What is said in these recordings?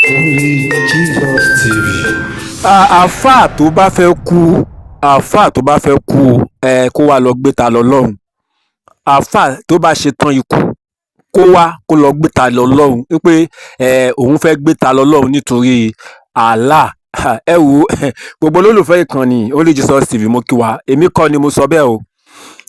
Only Jesus TV. Àáfàá tó bá fẹ́ kú kó wá lọ gbé ta lọ́lọ́run. Àáfàá tó bá ṣe tán ikú kó wá kó lọ gbé ta lọ́lọ́run wípé òun fẹ́ gbé ta lọ́lọ́run nítorí Allah. Ẹ wo gbogbo olólùfẹ́ ìkànnì Only Jesus TV mo kí wa, èmi kọ́ ni mo sọ bẹ́ẹ̀ o,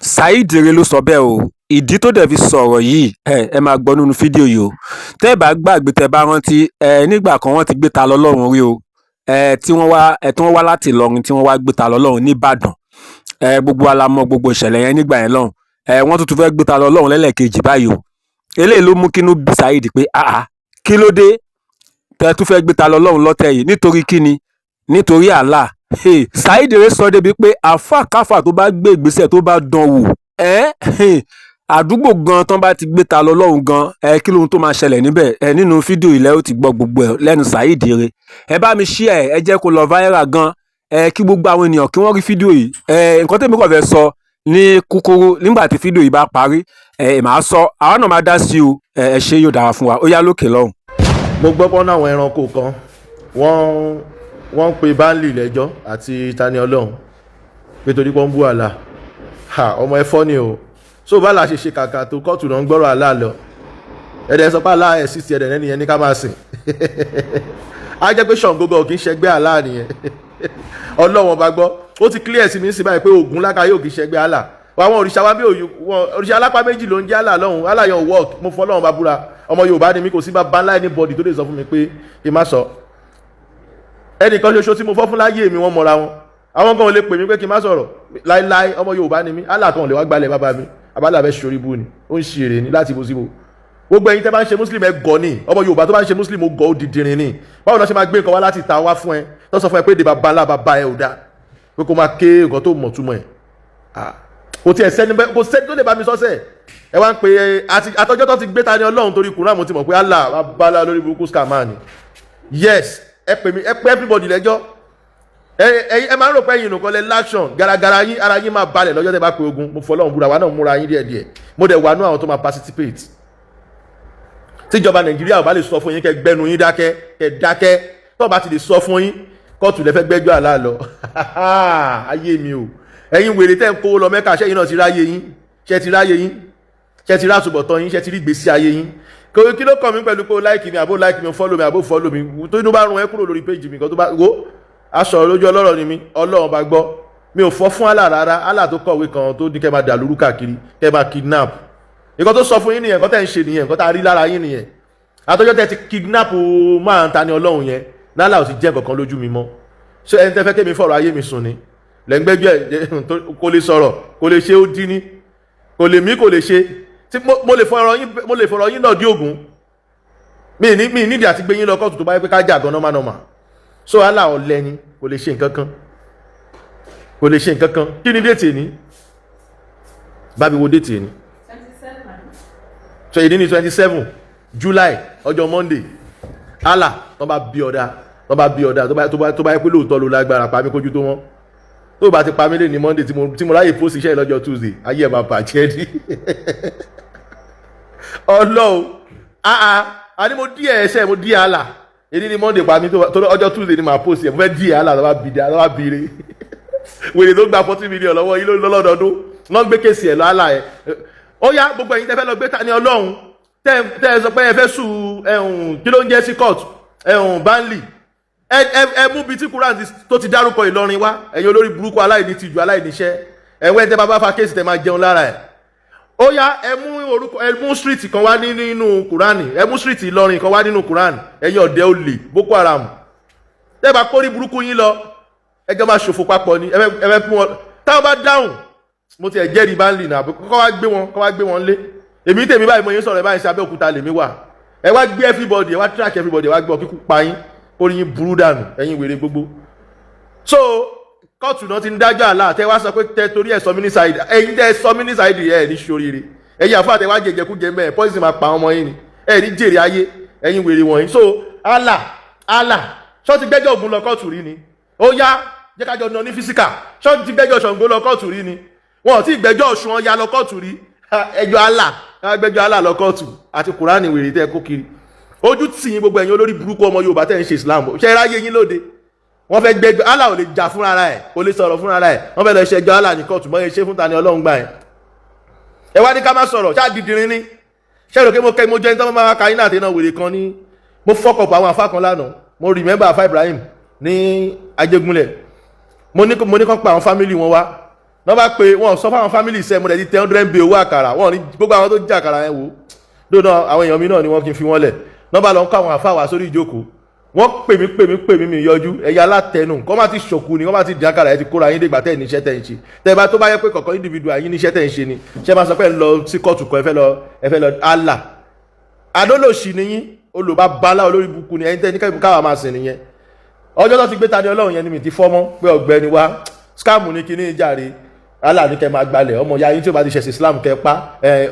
Saheed ló sọ bẹ́ẹ̀ o. Ìdí tó dẹ̀ fi sọ̀rọ̀ yìí ẹ máa gbọ́ nínú fídíò yìí o. Tẹ́ ẹ bá gbàgbé, tẹ́ ẹ bá rántí nígbà kan wọ́n ti gbé ta lọ́lọ́run rí o, tí wọ́n wá láti Ìlọrin tí wọ́n wá gbé ta lọ́lọ́run nìbàdàn. Gbogbo wa la mọ̀ gbogbo ìṣẹ̀lẹ̀ yẹn nígbà yẹn lọ́hùn. Wọ́n tún fẹ́ gbé ta lọ́lọ́run lẹ́lẹ́kejì báyìí o. Eléyìí ló mú kínú bí Saheed pé kí ló dé tẹ́ tún fẹ́ gbé ta lọ́lọ́run lọ́tẹ̀ yìí, nítorí kíni? Nítorí Allah. Saheed sọ débi pé àfàkàfà tó bá gbé ìgbésẹ̀ tó bá dán wò àdúgbò gan tán bá ti gbé ta lọ́lọ́run gan kí lóhun tó máa ṣẹlẹ̀ níbẹ̀ nínú fídíò ilẹ̀ ó ti gbọ́ gbogbo ẹ̀ lẹ́nu Saheed ẹ bá mi share ẹ jẹ́ kó lọ viral gan kí gbogbo àwọn ènìyàn kí wọ́n rí fídíò yìí. Nǹkan tèmi kàn fẹ́ sọ ní kúkúrú nígbà tí fídíò yìí bá parí màá sọ, àwa náà máa dá sí o. Ẹ ṣe yóò dára fún wa, ó yá lókè lọ́hùn. mo gbọ́ pọ́n àwọn ẹranko kan wọ́n ń pe Bánlì lẹ́jọ́ àti Tani Olohun pé torí pọ́n bú àlà ọmọ ẹ̀fọ́ ni o. So bá la ṣe kàkà tó kóòtù náà ń gbọ́rọ̀ àlà lọ, ẹ̀dẹ̀ sọ pé àlà ẹ̀ sí ti ẹ̀dẹ̀ nẹ́ni yẹn ní ká máa sìn. Á jẹ́ pé Ṣàngó kì í ṣẹgbẹ́ àlà nìyẹn. Ọlọ́wọ́n bá gbọ́ ó ti clear sí mi sí báyìí pé Ògún lákà yóò kì í ṣẹgbẹ́ àlà. Àwọn òrìṣà wa bí òrìṣà alápá méjì ló ń jẹ́ àlà lọ́hùn, àlà yẹn ò work. Mo fọ́ Ọlọ́run bá búra, ọmọ Yorùbá ni mi, kò sí bá ńlá anybody tó lè sọ fún mi pé kí n má sọ. Ẹnìkan ṣoṣo tí mo fọ́ fún láyé mi wọ́n mọra wọn. Àwọn kan ò lè pè mí pé kí n má sọ̀rọ̀ láíláí, ọmọ Yorùbá ni mi, àlà kan ò lè wá gbalẹ̀ bàbá mi. Abálàbẹ́ ṣorí bú ni, ó ń ṣe èrè ní láti ibo síbo. Gbogbo ẹ̀yin tẹ́ bá ń ṣe Muslim ẹ gọ̀ ni, ọmọ Yorùbá tó bá ń ṣe Muslim ó gọ̀ ó dìdìrín ni. Báwo náà ṣe máa gbé nǹkan wá láti ta wá fún ẹ tó sọ fún ẹ pé èdè bàbá ńlá bàbá ẹ ò dáa pé kó máa ké nǹkan tó mọ̀ túmọ̀ ẹ̀. Kò tiẹ̀ sẹ́ni tó lè bá mi sọ́sẹ̀. Ẹ wá ń pe àtọ́jọ́ tó ti gbé Tani Olohun torí Kùránì, mo ti mọ̀ pé Allah bàbá lórí burúkú scammer ni. Yes, ẹ pè everybody lẹ́jọ́. Ẹ máa ń rò pé ẹ̀yin nìkan lẹ láṣọ̀n garagara yín, ara yín máa balẹ̀ lọ́jọ́ tẹ́ bá pe ogun. Mo fọlọ́run búra wa náà múra yín díẹ̀díẹ̀, mo dẹ̀ wà nú àwọn tó máa participate. Tíjọba Nàìjíríà ò bá lè sọ fún yín kẹ́ gbẹ́nu yín dákẹ́ tó bá ti lè sọ fún yín kóòtù lẹ́fẹ́ gbẹ́jọ́ àlá lọ. Ayé mi o, ẹ̀yin wèrè tẹ́ ń kó lọ Mẹ́kà, ṣẹ́yìn náà ti ráyé yín, ṣẹ́ ti rásùbọ̀tán yín, ṣẹ́ ti rí gbèsè ayé yín. Kí ló kàn mí pẹ̀lú pé ó like mi àbó like mi, ó follow mi àbó follow mi, tó inú bá rún ẹ kúrò lórí page mi kan tó bá wo aṣọ lójú ọlọ́rọ̀ ni mi, Ọlọ́run bá gbọ́ mi ò fọ́ fún Allah rárá. Allah tó kọ̀wé kan tó ní kẹ́ máa dàlúrú káàkiri, kẹ́ máa kidnap. Nǹkan tó sọ fún yín nìyẹn, nǹkan tẹ́ ń ṣe nìyẹn, nǹkan tá a rí lára yín nìyẹn. Àtọ́jọ́ tẹ́ ti kidnap máa ń Tani Olohun yẹn, nálà ò ti jẹ́ nǹkan lójú mi mọ́. Ṣé ẹni tẹ́ fẹ́ kémi fọ̀rọ̀ ayé mi sùn ni? Lẹ́ngbẹ́jọ́ ẹ̀ kò lè sọ̀rọ̀, kò lè ṣe ó dín ní, kò lè mí, kò lè ṣe. Mo lè fọ̀rọ̀ yín náà dí ògùn. Mi nídìí àti gbé yín lọ kóòtù tó bá yẹ pé ká jà gan normal. So Allah ọ̀lẹ ni, kò lè ṣe nǹkan kan. Kí ni déètì ní? Bábí wo déètì ní? 27. So èdè ní 27 July, ọjọ́ Monday. Allah tó bá bí ọ̀dá tó bá yẹ pé lóòótọ́ ló lágbára pa mí kójú tó wọ́n. Tó bá ti pa mí lé ní Monday tí mo ráyè post iṣẹ́ lọ́jọ́ Tuesday, ayé ẹ̀ máa bàjẹ́ ní. Ọlọ́run a ní mo díẹ̀ ẹsẹ̀, mo díẹ̀ Allah. Èdè ní Monday pa mí tó ọjọ́ Tuesday ni màá post ẹ̀, mo fẹ́ díẹ̀ Allah lọ́wọ́ bìíre. Wèrè tó gba 40 million lọ́wọ́ yìí lọ́dọọdún wọ́n gbé kéèsì ẹ̀ lọ Allah ẹ̀. Ó yá gbogbo ẹ̀yin tẹ́ fẹ́ lọ gbé Tani Olohun tẹ́ ẹ sọ pé ẹ fẹ́ sùn kí ló ń jẹ́ sí court Bánlì. Ẹ mú bíi tí Kùránì tó ti dárúkọ Ìlọrin wá, ẹ̀yin olórí burúkú aláìní tìjú aláìníṣẹ́ ẹ̀wẹ́ tẹ́ bá fa kéèsì tẹ́ máa jẹun lára ẹ̀. Ó yá ẹ mú street kan wá nínú Kùránì, ẹ mú street Ìlọrin kan wá nínú Kùránì, ẹ̀yin ọ̀dẹ́ olè Boko Haram. Tẹ́ bá kórí burúkú yín lọ, ẹgbẹ́ máa ṣòfò papọ̀ ni, ẹgbẹ́ fún wọn. Táwọn bá dáhùn, mo ti ẹ̀ jẹ́rìí Bánlì náà, kọ́ wá gbé wọn lé. Èmi tèmi báyìí mo yín sọ̀rọ̀ báyìí sí Abẹ́òkúta lèmi wà. Ẹ wá gbé everybody, ẹ wá track everybody, ẹ wá gbọ́ kíkú pa yín, orí yín burú dànù, ẹ̀yin wèrè gbogbo. So kóòtù náà ti ń dájọ́ àlá, tẹ́ wá sọ pé tẹ́ torí ẹ̀ sọ mí ní Saheed, ẹ̀yin tẹ́ sọ mí ní Saheed ẹ̀ ní ṣoríire. Ẹ̀yin àfáà tẹ́ wá jẹjẹkújẹ mẹ́ẹ̀, poison máa pa ọmọ yín ni, ẹ̀ ní jèrè ayé, ẹ̀yin wèrè wọ̀nyí. So Allah ṣọ́ ti gbẹ́jọ́ Ògún lọ kóòtù rí ni? Ó yá jẹ́ kájọ náà ní físíkà. Ṣọ́ ti gbẹ́jọ́ Ṣàngó lọ kóòtù rí ni? Wọn ò tí gbẹ́jọ́ Ọ̀ṣun Ọya lọ kóòtù rí. Ẹjọ́ Allah gbẹ́jọ́ Allah lọ kóòtù àti Kùránì wèrè tẹ́ kó kiri. ojú tì yín gbogbo ẹ̀yin olórí burúkú ọmọ Yorùbá tẹ̀ ń ṣe Islam ṣe é ráyé yín lóde wọ́n fẹ́ gbẹgbẹ́ Allah ò lè jà fúnra rẹ̀ kò lè sọ̀rọ̀ fúnra rẹ̀ wọ́n fẹ́ lọ ṣẹjọ́ Allah ní kóòtù mọ́ ẹ ṣe fún Tani Olohun gbà yẹn ẹ wá ní ká má sọ̀rọ̀ ṣáà dìdìrín ní ṣẹ́rò pé mo jẹ́ ní tọ́mọ́ máa ka iná àti iná wèrè kan ní mo fọ́kọ̀pọ̀ àwọn afá kan lánàá mo remember afá Ibrahim ní Ajégúnlẹ̀ mo ní kàn pa àwọn fámìlì wọn wá wọ́n bá pe wọ́n sọ fáwọn fámìlì sẹ́ mo dẹ̀ ti 100 bí owó àkàrà wọ́n ní gbogbo àwọn tó jẹ́ àkàrà yẹn wò dóná àwọn èèyàn mi náà ni wọ́n kì í fi wọ́n lẹ̀ wọ́n bá lọ kọ́ àwọn afá wa sórí ìjókòó wọ́n pè mí mi yọjú ẹ̀yà alátẹnu kọ́ máa ti ṣòkú ni kọ́ máa ti dín àkàrà ẹ̀ ti kóra yín dégbà tẹ̀ níṣẹ́ tẹ̀ ń ṣe tẹ̀ bá tó bá yẹ pé kọ̀ọ̀kan individual yín níṣẹ́ tẹ̀ ń ṣe ni ṣé máa sọ pé ẹ lọ sí kóòtù kan ẹ fẹ́ lọ Allah adólòṣì ni yín olùbá balá olórí burúkú ni ẹni tẹ́ ní káwa máa sìn nìyẹn ọjọ́ tó ti gbé Tani Olohun yẹn ni mi ti fọ́mọ́ pé ọ̀gbẹ́ni wa scam ní kíní ìjàre Allah ní kẹ́ máa gbalẹ̀ ọmọ ya yín tí ó bá ti ṣẹ̀sìn Islam kẹ́ pa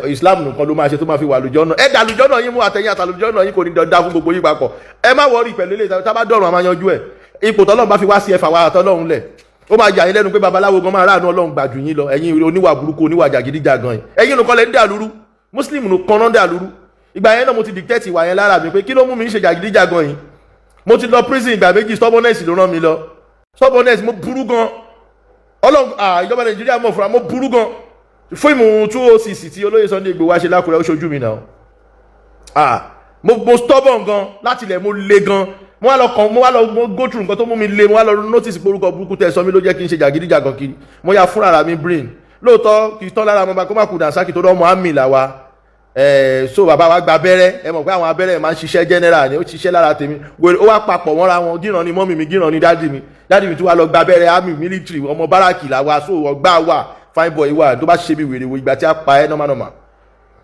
Islam nìkan ló máa ṣe tó máa fi wà lùjọ́ náà ẹ dà lùjọ́ náà yín mú àtẹ̀yìn àtàlùjọ́ náà yín kò ní dá fún gbogbo yín papọ̀ ẹ má wọrí pẹ̀lú ilé tá bá dọ̀rùn àmà yanjú ẹ̀ ipò tọ́lọ́run bá fi wá sí ẹ̀fà wa àtọ́lọ́run lẹ̀ ó máa yà yín lẹ́nu pé babaláwo gan máa ráàánú Ọlọ́run gbà jù yín lọ ẹ̀yin oníwà burúkú oníwà jàgídíjàgan yìí ẹ̀yin nìkan lẹ́ ń dà lúrú Muslim nìkan náà dà lúrú ìgbà yẹn náà mo ti dictate ìwà yẹn lára mi pé kí ló mú mi ń ṣe jàgídíjàgan yìí mo ti lọ prison ìgbà méjì stubbornness ló rán mi lọ stubbornness mo burú gan Ọlọ́run ìjọba Nàìjíríà mọ̀ fúnra mo burú gan fíìmù 206 tí olóyè Sunday Igboho wá ṣe lákùrẹ́ ó ṣojú mi náà mo stubborn gan láti ilẹ̀ mo le gan mo wá lọ go through nǹkan tó mú mi le mo wá lọ notice porúkọ burúkú tẹ̀ sọ mi ló jẹ́ kí n ṣe jàgídíjàgan kiri mo ya fúnra ara mi brain lóòótọ́ kì í tán lára mo bá kó má kú dànsákì tó dánmọ́ àmì làwa so bàbá wa gba abẹ́rẹ́ ẹ mọ̀ pé àwọn abẹ́rẹ́ máa ń ṣiṣẹ́ general ni ó ṣiṣẹ́ lára tèmi ó wá papọ̀ mọ́ra wọn gíran ni mọ́mì mi gíran ni dádì mi tí wàá lọ gba abẹ́rẹ́ army military ọmọ báràkì làwa so ọgbà wà fine boy wà tó bá ṣe bí wèrè wo ìgbà tí a pa ẹ́ normal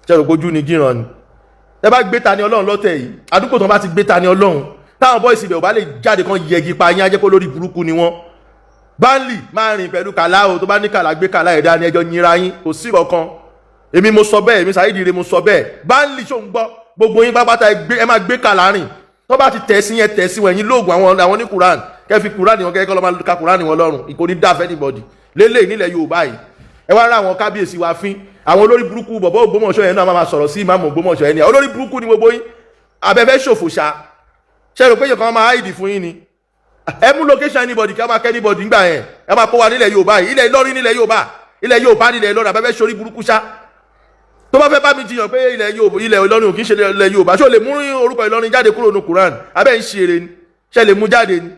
ṣe rò pójú ni gíran ni ẹ bá gbé Tani Olohun lọ́tẹ̀ yìí àdúgbò tó bá ti gbé Tani Olohun táwọn boys ibẹ̀ ò bá lè jáde kan yẹgi pa yín ajẹ́ kó lórí burúkú ni wọ́n báńlì máa rìn pẹ̀lú kàlá o tó bá ní kàlá gbé kàlá ẹ̀dá ni ẹjọ́ yinra yín kò sí kankan èmi mo sọ bẹ́ẹ̀ èmi Saheed re mo sọ bẹ́ẹ̀ báńlì ṣó ń gbọ́ gbogbo yín pápátá ẹ máa gbé kàlá rìn tó bá ti tẹ̀ sí yẹn tẹ̀ sí wọn ẹ̀yin lóògùn àwọn ní Quran kẹ́ fi Quran wọn kẹ́ lọ́ máa ka Quran wọn lọ́rùn ìkò ní dáfẹ́ anybody lélẹ̀ nílẹ̀ Yorùbá yìí ẹ wá rá àwọn kábíyèsí wa fín àwọn olórí burúkú bọ̀bọ̀ Ògbómọ̀ṣọ́ yẹn náà máa sọ̀rọ̀ sí ìmáàmù Ògbómọ̀ṣọ́ yẹn ni olórí burúkú ni gbogbo yín abẹ́fẹ́ ṣòfò ṣá ṣe rò pé yẹn kan máa háìdì fún yín ni ẹ mú location anybody kí a máa kẹ́ anybody ńgbà yẹn ẹ máa kó wa nílẹ̀ Yorùbá yìí ilẹ̀ Ìlọrin nílẹ̀ Yorùbá nílẹ̀ Ìlọrin abẹ́fẹ́ ṣorí burúkú ṣá tó bá fẹ́ bá mi jiyàn pé ilẹ̀ Ìlọrin ò kì í ṣe ilẹ̀ Yorùbá ṣó lè mú orúkọ Ìlọrin jáde kúrò ní Quran abẹ́ ń ṣe eré ni ṣe lè mú jáde ni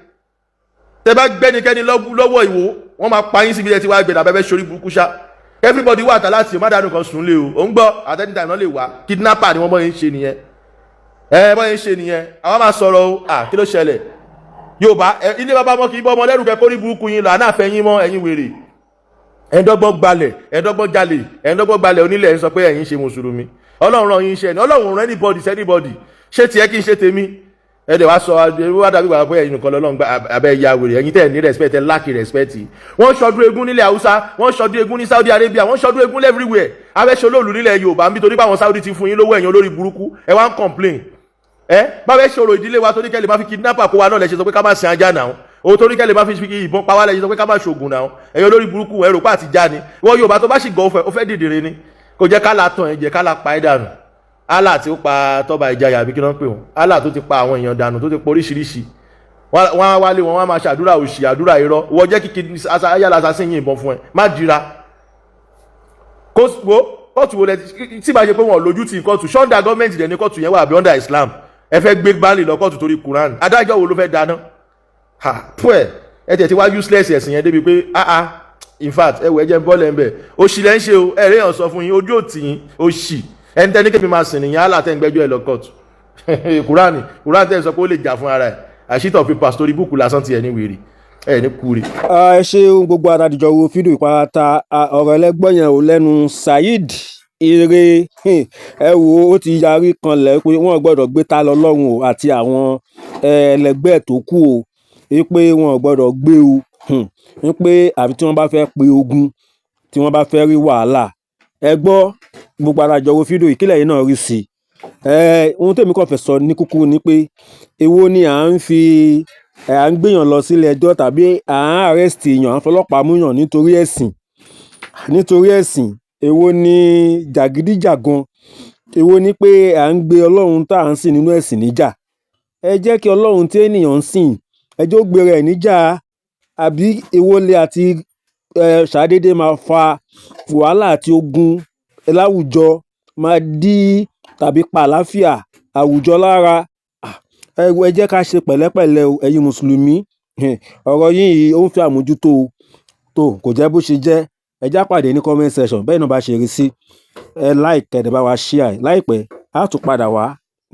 tẹ bá gbẹ́nikẹ́ni lọ́wọ́ ìwò wọ́n máa pa yín síbi ẹ ti wá gbẹ̀dà abẹ́fẹ́ ṣorí burúkú ṣá everybody wà tá láti má dánù kan sùn lé o ò ń gbọ́ at any time náà lè wá kidnapper ni wọ́n bọ́ yín ṣe nìyẹn bọ́ yín ṣe nìyẹn àwọn máa sọ̀rọ̀ o kí ló ṣẹlẹ̀ Yorùbá ilé bàbá mọ́ kì í bọ́ ọmọ lẹ́rù kẹ́kọ́ rí burúkú yín lọ ànáfẹ́ yín mọ́ ẹ̀yin wèrè ẹ̀ńdọ́gbọ́n gbalẹ̀ ẹ̀ńdọ́gbọ́n jalè ẹ̀ńdọ́gbọ́n gbalẹ̀ onílẹ̀ ń sọ pé ẹ̀yin ṣe mùsùlùmí Ọlọ́run rán yín iṣẹ́ ni Ọlọ́run rán anybody ṣé tiẹ̀ kí n ṣe tèmi ẹ̀dẹ̀ wá sọ wá dàbí gbà pé ẹ̀yin nìkan lọ́lọ́run abẹ́ ya wèrè ẹ̀yin tẹ̀ ní respect ẹ̀ lack respect wọ́n ṣọdún eégún nílẹ̀ Haúsá wọ́n ṣọdún eégún ní Saudi Arabia wọ́n ṣọdún eégún everywhere abẹ́ṣe olóòlù nílẹ̀ Yorùbá nítorí pé àwọn Saudi ti fún yín lówó ẹ̀yin olórí burúkú ẹ wá ń complain báwẹ́ ṣòro ìdílé wa torí kẹ́lẹ̀ máa fi kidnapper kó wa náà lẹ ṣe sọ pé ká má sin ajá náà o torí kẹ́lẹ̀ máa fi ìbọn pa wá lẹ ṣe sọ pé ká má ṣoògùn náà ẹ̀yin olórí burúkú ẹ̀rọ pa àti já ni wọ́n Yorùbá tó bá sì gọ́ ó fẹ́ dìdìrín ni kò jẹ́ ká la tàn ẹ̀ jẹ́ ká la pa ẹ̀ dànù Allah tí ó pa Tọ́ba Ìjayà àbí kí wọ́n pè wọ́n Allah tó ti pa àwọn èèyàn dànù tó ti pọ̀ oríṣiríṣi wọ́n á wálé wọn wọ́n á máa ṣàdúrà òṣì àdúrà irọ́ wọ́n jẹ́ kí ayála assassin yìnbọn fún ẹ má dira kóòtù wo lẹ tí bá ṣe pé wọn lójú ti kóòtù ṣọ́ndà gọ́ọ̀mẹ̀ntì dẹ̀ ní kóòtù yẹn wà bí under Islam ẹ fẹ́ gbé báàlì lọ kóòtù torí Quran adájọ́ wo ló fẹ́ dáná ẹ tẹ̀ tí wá useless ẹ̀sìn yẹn débi pé in fact ẹ wọ ẹjẹ bọ́ọ̀lù ẹ̀ ń bẹ̀ òṣì lẹ́ ń ṣe o ẹ̀rẹ́ yàn sọ fún yín ojú òtì yín òṣì ẹni tẹ́ ní kébì máa sìn nìyẹn Allah tẹ́ ń gbẹ́jọ́ ẹ lọ kóòtù Quran tẹ́ ń sọ pé ó lè jà fún ara ẹ̀ àṣìtọ̀ pípa story book lásán ti ẹ̀ ní wèrè ẹ̀ ní kúrè. ẹ ṣeun gbogbo adájọ́ wo fídíò ìparata ọ̀rọ̀ ẹlẹ́gbọ́n yẹn ò lẹ́nu Saheed ire ẹ wo ó ti yarí kanlẹ̀ pé wọ́n gbọ́dọ̀ gbé Tani Olohun o àti àwọn ẹlẹgbẹ́ tó kù o pé wọ́n gbọ́dọ̀ gbé o pé àfi tí wọ́n bá fẹ́ pe ogun tí wọ́n bá fẹ́ rí wàhálà ẹ gbọ́ gbogbo adájọ́ wo fídíò ìkílẹ̀ yìí náà rí sí ohun tèmi kàn fẹ́ sọ ní kúkúrú ni pé èwo ni à ń gbéyàn lọ sílé ẹjọ́ tàbí à ń arrest èèyàn à ń fọlọ́pàá múyàn nítorí ẹ̀sìn èwo ni jàgídíjàgan èwo ni pé à ń gbé ọlọ́run tá à ń sìn nínú ẹ̀sìn níjà. Ẹ jẹ́ kí ọlọ́run tí ènìyàn ń sìn ẹ jẹ́ ó gbé rẹ̀ níjà. Àbí èwo lè àti ṣàdédé máa fa wàhálà àti ogun láwùjọ, máa dí tàbí pa àlàáfíà àwùjọ lára. Ẹ jẹ́ ká ṣe pẹ̀lẹ́pẹ̀lẹ́ o ẹ̀yin mùsùlùmí. Ọ̀rọ̀ yìí ó ń fẹ́ àmójútó o. Tó kò jẹ́ bó ṣe jẹ́. Ẹ já pàdé ní comment section bẹ́ẹ̀ náà bá ṣe rí sí. Ẹ like kẹ̀dẹ̀ bá wa share láìpẹ́ á tún padà wá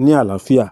ní àlàáfíà.